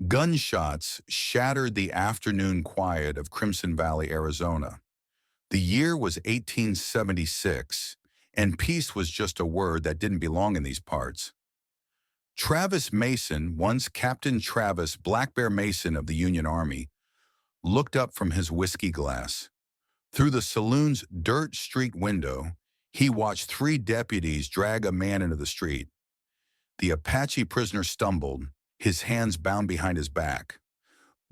Gunshots shattered the afternoon quiet of Crimson Valley, Arizona. The year was 1876, and peace was just a word that didn't belong in these parts. Travis Mason, once Captain Travis Black Bear Mason of the Union Army, looked up from his whiskey glass. Through the saloon's dirt-streaked window, he watched three deputies drag a man into the street. The Apache prisoner stumbled, his hands bound behind his back.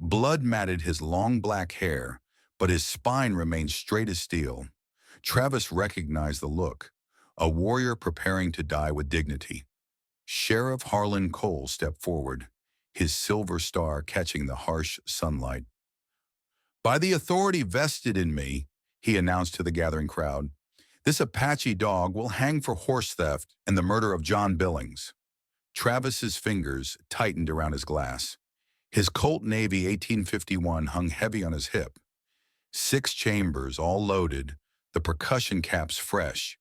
Blood matted his long black hair, but his spine remained straight as steel. Travis recognized the look, a warrior preparing to die with dignity. Sheriff Harlan Cole stepped forward, his silver star catching the harsh sunlight. "By the authority vested in me," he announced to the gathering crowd, "this Apache dog will hang for horse theft and the murder of John Billings." Travis's fingers tightened around his glass. His Colt Navy 1851 hung heavy on his hip. 6 chambers, all loaded, the percussion caps fresh,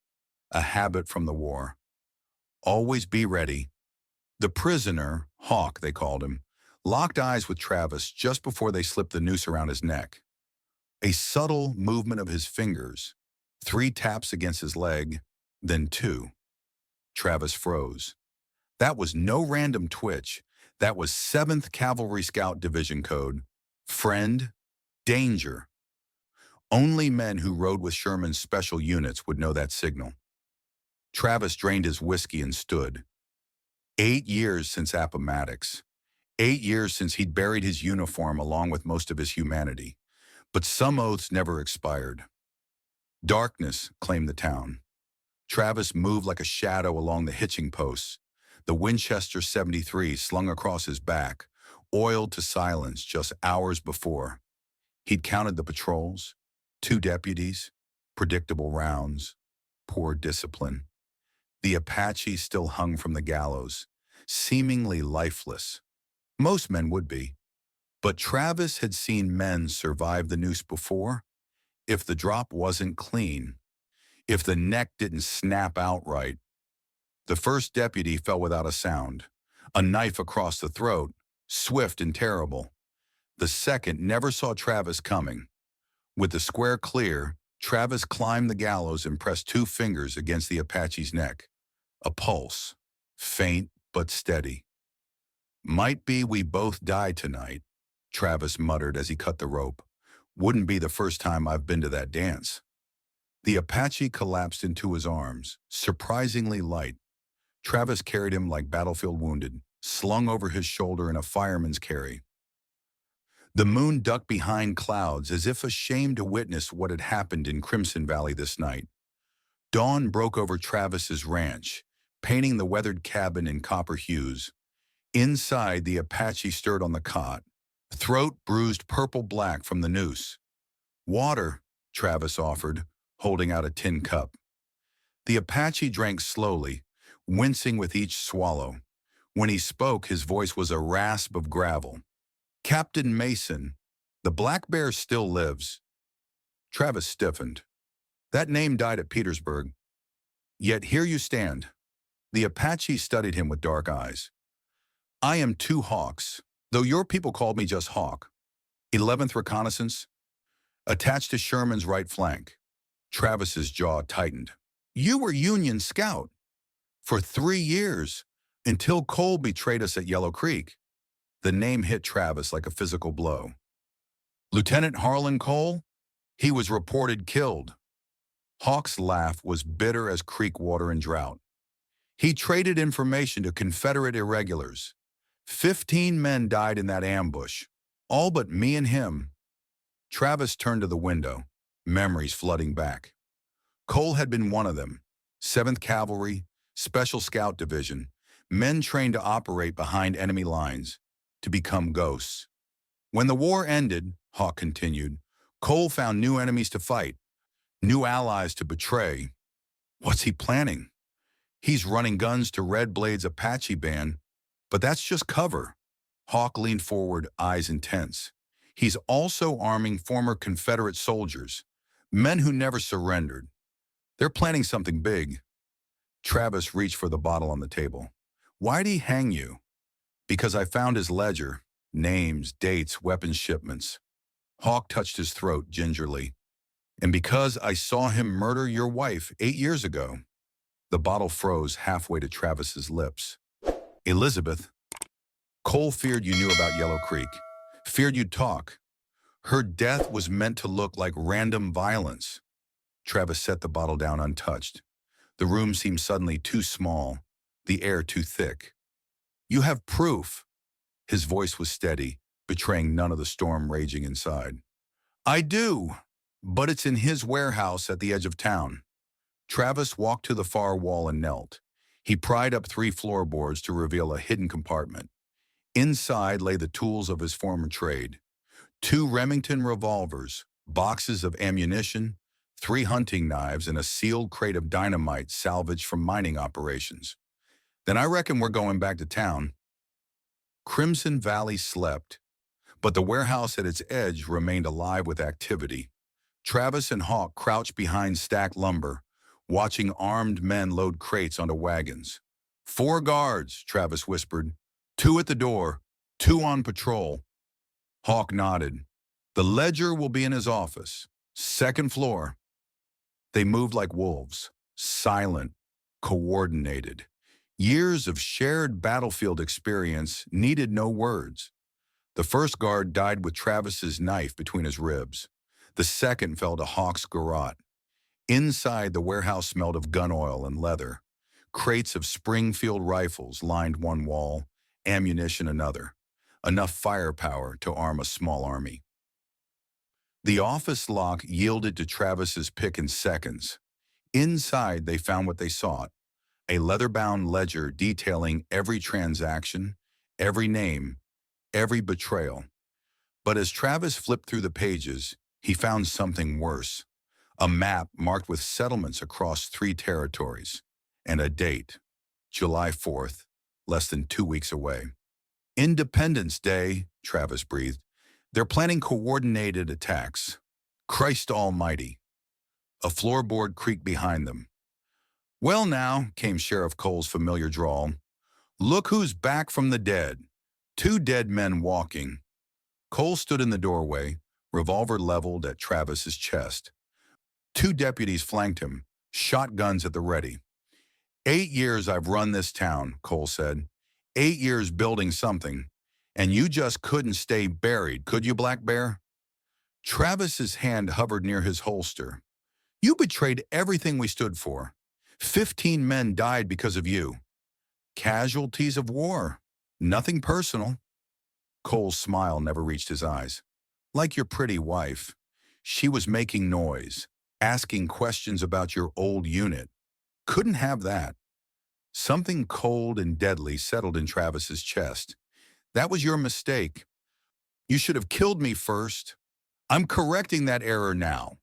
a habit from the war. Always be ready. The prisoner, Hawk they called him, locked eyes with Travis just before they slipped the noose around his neck. A subtle movement of his fingers, 3 taps against his leg, then 2. Travis froze. That was no random twitch. That was 7th Cavalry Scout Division code. Friend, danger. Only men who rode with Sherman's special units would know that signal. Travis drained his whiskey and stood. 8 years since Appomattox. 8 years since he'd buried his uniform along with most of his humanity. But some oaths never expired. Darkness claimed the town. Travis moved like a shadow along the hitching posts, the Winchester 73 slung across his back, oiled to silence just hours before. He'd counted the patrols, 2 deputies, predictable rounds, poor discipline. The Apache still hung from the gallows, seemingly lifeless. Most men would be. But Travis had seen men survive the noose before. If the drop wasn't clean, if the neck didn't snap outright. The first deputy fell without a sound, a knife across the throat, swift and terrible. The second never saw Travis coming. With the square clear, Travis climbed the gallows and pressed 2 fingers against the Apache's neck. A pulse, faint but steady. "Might be we both die tonight," Travis muttered as he cut the rope. "Wouldn't be the first time I've been to that dance." The Apache collapsed into his arms, surprisingly light. Travis carried him like battlefield wounded, slung over his shoulder in a fireman's carry. The moon ducked behind clouds as if ashamed to witness what had happened in Crimson Valley this night. Dawn broke over Travis's ranch, painting the weathered cabin in copper hues. Inside, the Apache stirred on the cot, throat bruised purple-black from the noose. "Water," Travis offered, holding out a tin cup. The Apache drank slowly, wincing with each swallow. When he spoke, his voice was a rasp of gravel. "Captain Mason, the Black Bear still lives." Travis stiffened. That name died at Petersburg. Yet here you stand. The Apache studied him with dark eyes. "I am 2 Hawks, though your people called me just Hawk. 11th Reconnaissance, attached to Sherman's right flank." Travis's jaw tightened. "You were Union Scout for 3 years, until Cole betrayed us at Yellow Creek." The name hit Travis like a physical blow. "Lieutenant Harlan Cole? He was reported killed." Hawk's laugh was bitter as creek water in drought. "He traded information to Confederate irregulars. 15 men died in that ambush, all but me and him." Travis turned to the window, memories flooding back. Cole had been one of them. 7th Cavalry, Special Scout Division, men trained to operate behind enemy lines, to become ghosts. "When the war ended," Hawk continued, "Cole found new enemies to fight, new allies to betray. What's he planning? He's running guns to Red Blade's Apache band, but that's just cover." Hawk leaned forward, eyes intense. "He's also arming former Confederate soldiers, men who never surrendered. They're planning something big." Travis reached for the bottle on the table. "Why'd he hang you?" "Because I found his ledger. names, dates, weapon shipments. Hawk touched his throat gingerly. And because I saw him murder your wife 8 years ago. The bottle froze halfway to Travis's lips. Elizabeth, Cole feared you knew about Yellow Creek. Feared you'd talk. Her death was meant to look like random violence. Travis set the bottle down untouched. The room seemed suddenly too small, the air too thick. You have proof. His voice was steady, betraying none of the storm raging inside. I do, but it's in his warehouse at the edge of town. Travis walked to the far wall and knelt. He pried up 3 floorboards to reveal a hidden compartment. Inside lay the tools of his former trade. 2 Remington revolvers, boxes of ammunition, 3 hunting knives, and a sealed crate of dynamite salvaged from mining operations. Then I reckon we're going back to town. Crimson Valley slept, but the warehouse at its edge remained alive with activity. Travis and Hawk crouched behind stacked lumber, watching armed men load crates onto wagons. 4 guards, Travis whispered. 2 at the door, 2 on patrol. Hawk nodded. The ledger will be in his office. 2nd floor. They moved like wolves, silent, coordinated. Years of shared battlefield experience needed no words. The first guard died with Travis's knife between his ribs. The second fell to Hawk's garrote. Inside, the warehouse smelled of gun oil and leather. Crates of Springfield rifles lined one wall, ammunition another. Enough firepower to arm a small army. The office lock yielded to Travis's pick in seconds. Inside, they found what they sought, a leather-bound ledger detailing every transaction, every name, every betrayal. But as Travis flipped through the pages, he found something worse. A map marked with settlements across 3 territories, and a date, July 4th, less than 2 weeks away. Independence Day, Travis breathed. They're planning coordinated attacks. Christ almighty. A floorboard creaked behind them. Well now, came Sheriff Cole's familiar drawl. Look who's back from the dead. 2 dead men walking. Cole stood in the doorway, revolver leveled at Travis's chest. 2 deputies flanked him, shotguns at the ready. 8 years I've run this town, Cole said. 8 years building something. And you just couldn't stay buried, could you, Black Bear? Travis's hand hovered near his holster. You betrayed everything we stood for. 15 men died because of you. Casualties of war. Nothing personal. Cole's smile never reached his eyes. Like your pretty wife. She was making noise, asking questions about your old unit. Couldn't have that. Something cold and deadly settled in Travis's chest. That was your mistake. You should have killed me first. I'm correcting that error now.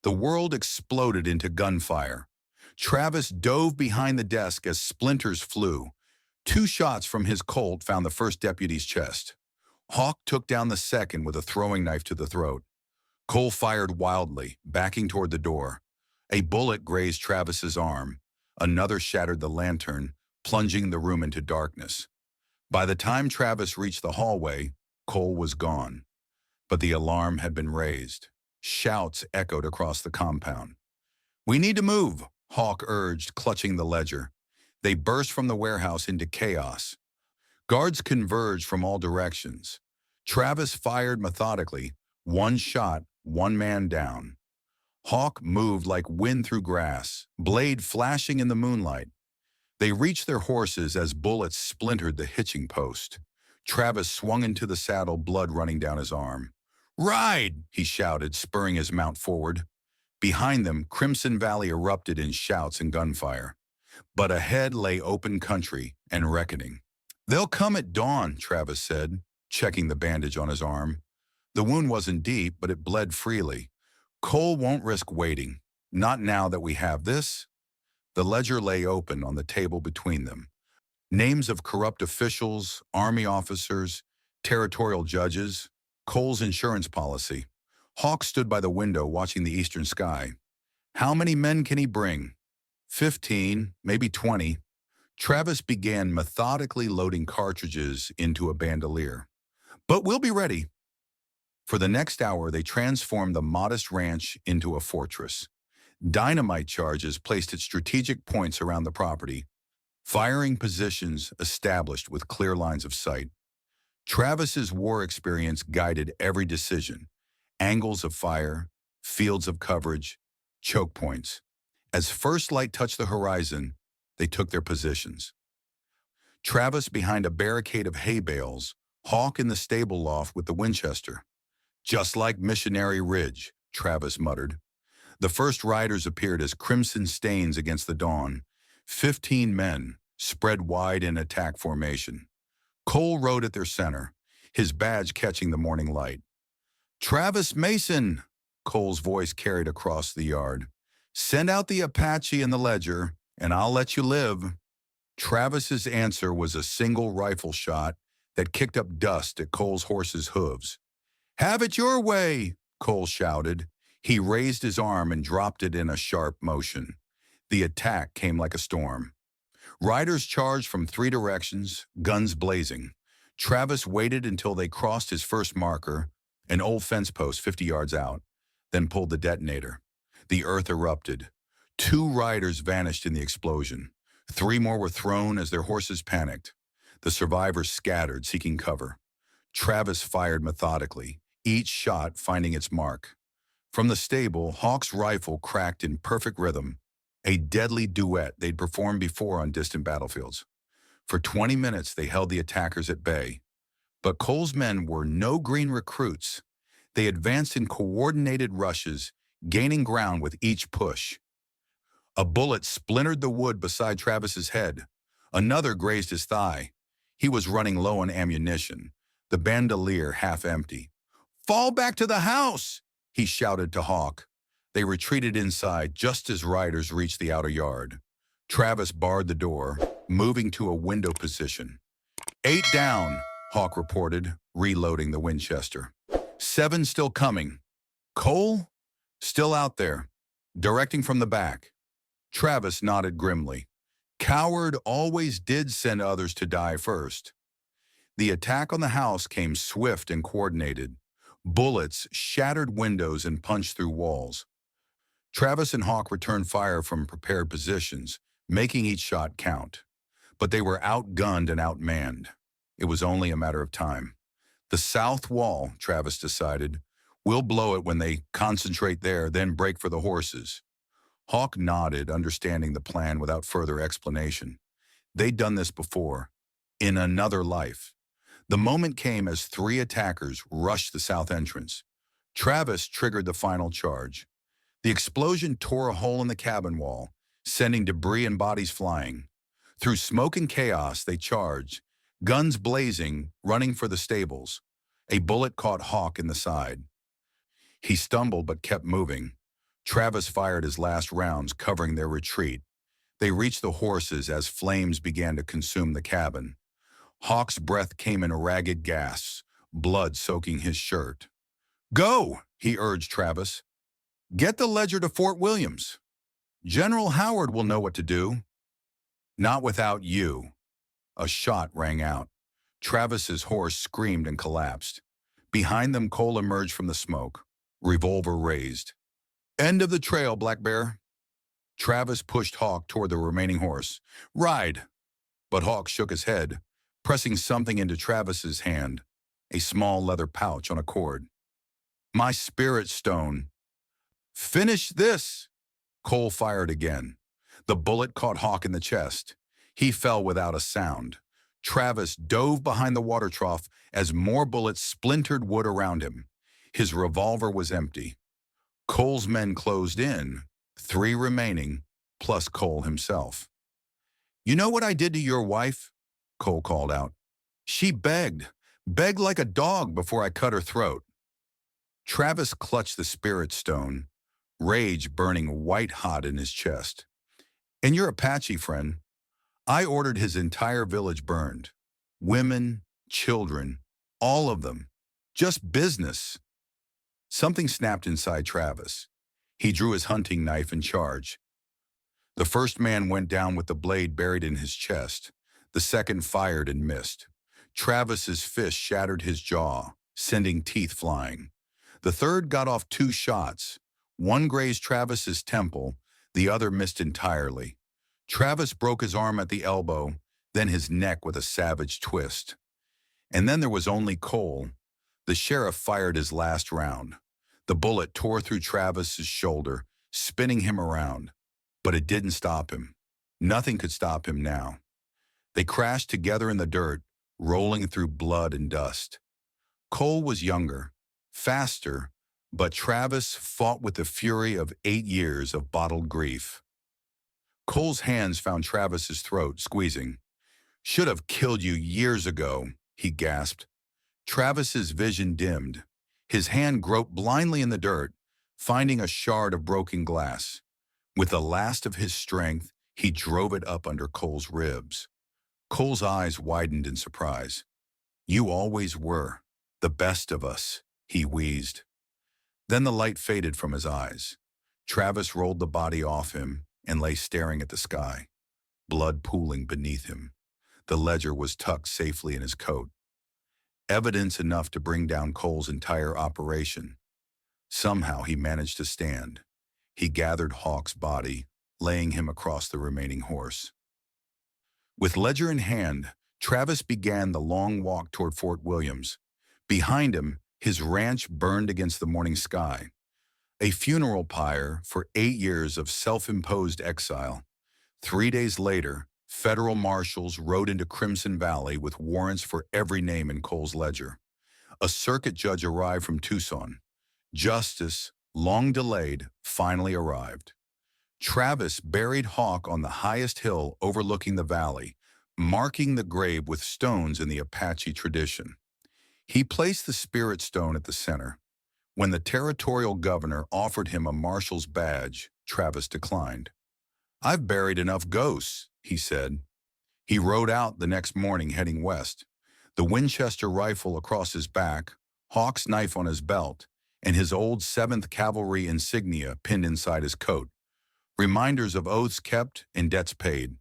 The world exploded into gunfire. Travis dove behind the desk as splinters flew. 2 shots from his Colt found the first deputy's chest. Hawk took down the second with a throwing knife to the throat. Cole fired wildly, backing toward the door. A bullet grazed Travis's arm. Another shattered the lantern, plunging the room into darkness. By the time Travis reached the hallway, Cole was gone. But the alarm had been raised. Shouts echoed across the compound. We need to move, Hawk urged, clutching the ledger. They burst from the warehouse into chaos. Guards converged from all directions. Travis fired methodically, 1 shot, 1 man down. Hawk moved like wind through grass, blade flashing in the moonlight. They reached their horses as bullets splintered the hitching post. Travis swung into the saddle, blood running down his arm. Ride, he shouted, spurring his mount forward. Behind them, Crimson Valley erupted in shouts and gunfire. But ahead lay open country and reckoning. They'll come at dawn, Travis said, checking the bandage on his arm. The wound wasn't deep, but it bled freely. Cole won't risk waiting. Not now that we have this. The ledger lay open on the table between them. Names of corrupt officials, army officers, territorial judges, Cole's insurance policy. Hawk stood by the window watching the eastern sky. How many men can he bring? 15, maybe 20. Travis began methodically loading cartridges into a bandolier. But we'll be ready. For the next hour, they transformed the modest ranch into a fortress. Dynamite charges placed at strategic points around the property, firing positions established with clear lines of sight. Travis's war experience guided every decision: angles of fire, fields of coverage, choke points. As first light touched the horizon, they took their positions. Travis behind a barricade of hay bales, Hawk in the stable loft with the Winchester. Just like Missionary Ridge, Travis muttered. The first riders appeared as crimson stains against the dawn. 15 men, spread wide in attack formation. Cole rode at their center, his badge catching the morning light. "Travis Mason," Cole's voice carried across the yard. "Send out the Apache and the Ledger, and I'll let you live." Travis's answer was a single rifle shot that kicked up dust at Cole's horse's hooves. "Have it your way," Cole shouted. He raised his arm and dropped it in a sharp motion. The attack came like a storm. Riders charged from three directions, guns blazing. Travis waited until they crossed his first marker, an old fence post 50 yards out, then pulled the detonator. The earth erupted. 2 riders vanished in the explosion. 3 more were thrown as their horses panicked. The survivors scattered, seeking cover. Travis fired methodically, each shot finding its mark. From the stable, Hawk's rifle cracked in perfect rhythm, a deadly duet they'd performed before on distant battlefields. For 20 minutes, they held the attackers at bay. But Cole's men were no green recruits. They advanced in coordinated rushes, gaining ground with each push. A bullet splintered the wood beside Travis's head. Another grazed his thigh. He was running low on ammunition, the bandolier half empty. "Fall back to the house!" he shouted to Hawk. They retreated inside just as riders reached the outer yard. Travis barred the door, moving to a window position. 8 down, Hawk reported, reloading the Winchester. 7 still coming. Cole? Still out there, directing from the back. Travis nodded grimly. Coward always did send others to die first. The attack on the house came swift and coordinated. Bullets shattered windows and punched through walls. Travis and Hawk returned fire from prepared positions, making each shot count. But they were outgunned and outmanned. It was only a matter of time. The south wall, Travis decided. We'll blow it when they concentrate there, then break for the horses. Hawk nodded, understanding the plan without further explanation. They'd done this before, in another life. The moment came as 3 attackers rushed the south entrance. Travis triggered the final charge. The explosion tore a hole in the cabin wall, sending debris and bodies flying. Through smoke and chaos, they charged, guns blazing, running for the stables. A bullet caught Hawk in the side. He stumbled but kept moving. Travis fired his last rounds, covering their retreat. They reached the horses as flames began to consume the cabin. Hawk's breath came in ragged gasps, blood soaking his shirt. "Go," he urged Travis. "Get the Ledger to Fort Williams. General Howard will know what to do." "Not without you." A shot rang out. Travis's horse screamed and collapsed. Behind them, Cole emerged from the smoke, revolver raised. "End of the trail, Black Bear." Travis pushed Hawk toward the remaining horse. "Ride." But Hawk shook his head, pressing something into Travis's hand, a small leather pouch on a cord. "My spirit stone." "Finish this." Cole fired again. The bullet caught Hawk in the chest. He fell without a sound. Travis dove behind the water trough as more bullets splintered wood around him. His revolver was empty. Cole's men closed in, 3 remaining, plus Cole himself. "You know what I did to your wife?" Cole called out. "She begged like a dog before I cut her throat." Travis clutched the spirit stone, rage burning white-hot in his chest. "And your Apache friend, I ordered his entire village burned. Women, children, all of them. Just business." Something snapped inside Travis. He drew his hunting knife and charged. The first man went down with the blade buried in his chest. The second fired and missed. Travis's fist shattered his jaw, sending teeth flying. The third got off 2 shots. One grazed Travis's temple, the other missed entirely. Travis broke his arm at the elbow, then his neck with a savage twist. And then there was only Cole. The sheriff fired his last round. The bullet tore through Travis's shoulder, spinning him around. But it didn't stop him. Nothing could stop him now. They crashed together in the dirt, rolling through blood and dust. Cole was younger, faster, but Travis fought with the fury of 8 years of bottled grief. Cole's hands found Travis's throat, squeezing. "Should have killed you years ago," he gasped. Travis's vision dimmed. His hand groped blindly in the dirt, finding a shard of broken glass. With the last of his strength, he drove it up under Cole's ribs. Cole's eyes widened in surprise. "You always were the best of us," he wheezed. Then the light faded from his eyes. Travis rolled the body off him and lay staring at the sky, blood pooling beneath him. The ledger was tucked safely in his coat. Evidence enough to bring down Cole's entire operation. Somehow he managed to stand. He gathered Hawk's body, laying him across the remaining horse. With ledger in hand, Travis began the long walk toward Fort Williams. Behind him, his ranch burned against the morning sky. A funeral pyre for 8 years of self-imposed exile. 3 days later, federal marshals rode into Crimson Valley with warrants for every name in Cole's ledger. A circuit judge arrived from Tucson. Justice, long delayed, finally arrived. Travis buried Hawk on the highest hill overlooking the valley, marking the grave with stones in the Apache tradition. He placed the spirit stone at the center. When the territorial governor offered him a marshal's badge, Travis declined. "I've buried enough ghosts," he said. He rode out the next morning heading west, the Winchester rifle across his back, Hawk's knife on his belt, and his old 7th Cavalry insignia pinned inside his coat. Reminders of oaths kept and debts paid.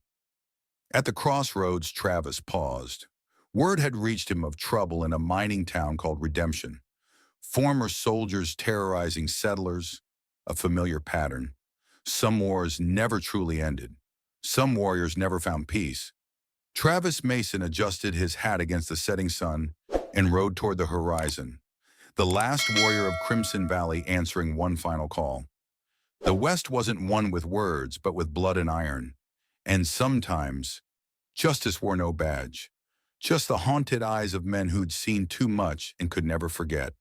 At the crossroads, Travis paused. Word had reached him of trouble in a mining town called Redemption. Former soldiers terrorizing settlers, a familiar pattern. Some wars never truly ended. Some warriors never found peace. Travis Mason adjusted his hat against the setting sun and rode toward the horizon, the last warrior of Crimson Valley answering one final call. The West wasn't won with words, but with blood and iron. And sometimes, justice wore no badge, just the haunted eyes of men who'd seen too much and could never forget.